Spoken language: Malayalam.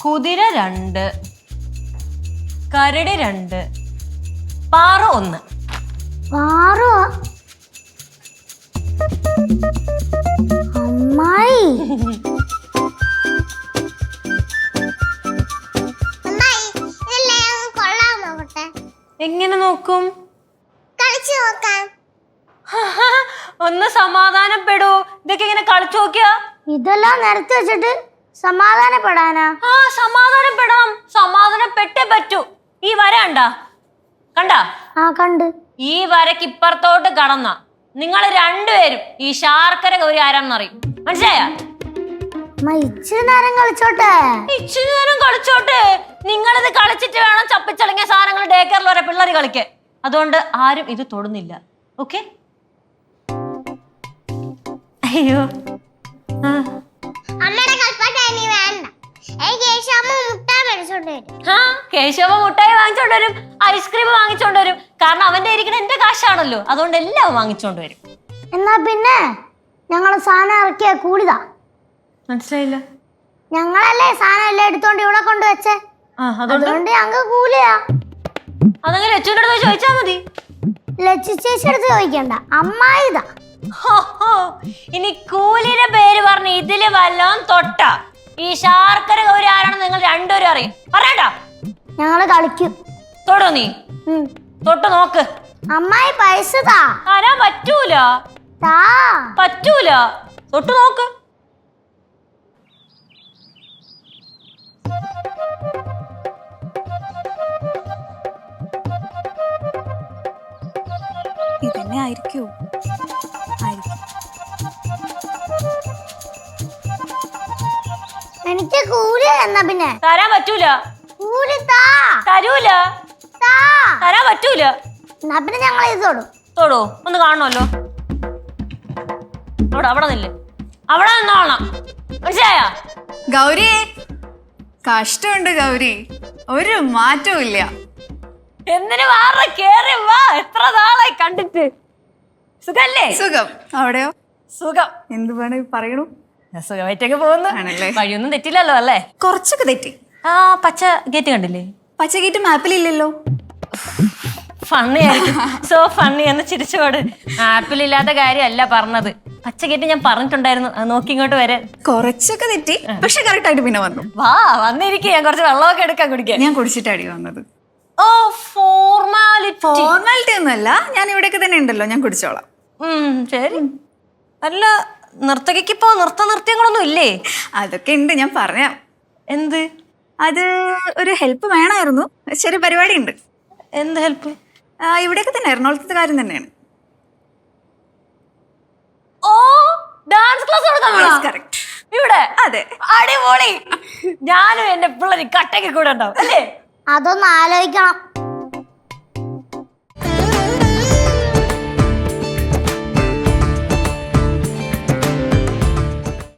കുതിര 2, കരടി 2, പാറ 1. പാറോ? അമ്മായി എങ്ങനെ നോക്കും? കളിച്ചു നോക്കാം. ഒന്ന് സമാധാനപ്പെടൂ. ഇതൊക്കെ ഇങ്ങനെ കളിച്ചു നോക്കിയാ? ഇതെല്ലാം നിരത്തി വെച്ചിട്ട് സമാധാനപ്പെടാനാ? ആ, സമാധാനപ്പെടണം. സമാധാനപ്പെട്ടേ പറ്റൂ. ഈ വര കണ്ടാ? ആ കണ്ട്. ഈ വരക്ക് ഇപ്പുറത്തോട്ട് കടന്ന നിങ്ങൾ രണ്ടുപേരും ഈ ശാർക്കര ഗൗരി ആരാന്നറിയും. മനസ്സിലായ? ഇച്ചിരി നേരം കളിച്ചോട്ടെ. ഇച്ചിരി നേരം കളിച്ചോട്ടെ. നിങ്ങളിത് കളിച്ചിട്ട് വേണം ചപ്പിച്ചളങ്ങിയ സാധനങ്ങൾ ഡേ കെയറിൽ വരെ പിള്ളേർ കളിക്കാൻ. അതുകൊണ്ട് ആരും ഇത് തൊടുന്നില്ല. ഓക്കെ? അയ്യോ, കേശവ മുട്ടായി വാങ്ങിച്ചോണ്ട് വരും, ഐസ്ക്രീം വാങ്ങിച്ചോണ്ട് വരും. കാരണം അവന്റെ ഇരിക്കണ എന്റെ കാശാണല്ലോ. അതുകൊണ്ട് എല്ലാം വാങ്ങിച്ചോണ്ട് വരും. എന്നാ പിന്നെ ഞങ്ങള് സാധനം ഇറക്കിയ കൂലിതാ. മനസ്സിലായില്ല? ഞങ്ങളല്ലേ സാധനം എല്ലാം എടുത്തോണ്ട് ഇവിടെ കൊണ്ടുവച്ചേ. അതുകൊണ്ട് ഞങ്ങക്ക് കൂലിയാ. അതങ്ങനെ ലച്ചുവിന്റെ അടുത്ത് ചോദിച്ചാ മതി. ലച്ചു ചേച്ചി അടുത്ത് ചോദിക്കണ്ട, അമ്മായിതാ. ഇനി കൂലിയുടെ പേര് പറഞ്ഞ് ഇതില് വല്ലോം തൊട്ട ഈ ശാർക്കര ഗൗരി ആരാണെന്ന് നിങ്ങൾ രണ്ടുപേരും അറിയും. പറയട്ടാ? ഞങ്ങള് കളിക്കും. തൊടോ നീ? തൊട്ട് നോക്ക്. അമ്മായി പൈസ താ. തരാൻ പറ്റൂല. പറ്റൂല. തൊട്ട് നോക്ക്. ഇതന്നെ ആയിരിക്കോ? എനിക്ക് കൂലി എന്നാ പിന്നെ തരാൻ പറ്റൂല. കൂലി താ. തരൂല. തരാൻ പറ്റൂല. എന്നാ പിന്നെ ഞങ്ങൾ ഇത് തൊടും. തൊടോ? ഒന്ന് കാണണമല്ലോ. അവിടെ നില്ല്. അവിടെ നിന്നോളണം. മനസ്സിലായ? ഗൗരി, കഷ്ടമുണ്ട് ഗൗരി, ഒരു മാറ്റവും ഇല്ല. എന്തിനു വാറ കേറി വാ. എത്ര നാളായി കണ്ടിട്ട്. സുഖല്ലേ? സുഖം. അവിടെയോ? സുഖം. എന്ത് വേണേ പറയണു. സുഖമായിട്ടൊക്കെ പോകുന്നു. വഴിയൊന്നും തെറ്റില്ലല്ലോ അല്ലേ? കുറച്ചൊക്കെ തെറ്റി. ആ, പച്ച ഗേറ്റ് കണ്ടില്ലേ? പച്ച ഗേറ്റ് മാപ്പിലില്ലല്ലോ. ഫണ്ണി ആയിരിക്കും. സോ ഫണ്ണി എന്ന് ചിരിച്ചോട്. ആപ്പിലില്ലാത്ത കാര്യമല്ല പറഞ്ഞത്. പച്ച ഗേറ്റ് ഞാൻ പറഞ്ഞിട്ടുണ്ടായിരുന്നു. നോക്കി ഇങ്ങോട്ട് വരാൻ. കുറച്ചൊക്കെ തെറ്റി, പക്ഷെ കറക്റ്റ് ആയിട്ട് പിന്നെ വന്നു. വാ, വന്നിരിക്കും. ഞാൻ കുറച്ച് വെള്ളമൊക്കെ എടുക്കാൻ കുടിക്കാൻ. ഞാൻ കുടിച്ചിട്ടാടി വന്നത്. ഓ, ഫോർമാലിറ്റി ഒന്നുമല്ല, ഞാൻ ഇവിടെയൊക്കെ തന്നെ ഉണ്ടല്ലോ, ഞാൻ കുടിച്ചോളാം. ശരി. അല്ല, നർത്തകിക്ക് ഇപ്പോ നൃത്യങ്ങളൊന്നും ഇല്ലേ? അതൊക്കെ ഉണ്ട്, ഞാൻ പറയാം. എന്ത്? അത് ഒരു ഹെൽപ്പ് വേണമായിരുന്നു. ചെറിയ പരിപാടി ഉണ്ട്. എന്ത് ഹെൽപ്പ്? ഇവിടെയൊക്കെ തന്നെ, എറണാകുളത്തെ കാര്യം തന്നെയാണ്. ഓ, ഡാൻസ് ക്ലാസ് കറക്റ്റ്. ഇവിടെ? അതെ. അടിപൊളി. ഞാനും എന്റെ പിള്ളേര് കട്ടയ്ക്ക് കൂടെ ഉണ്ടാവും അല്ലേ? അതൊന്ന് ആലോചിക്കണം.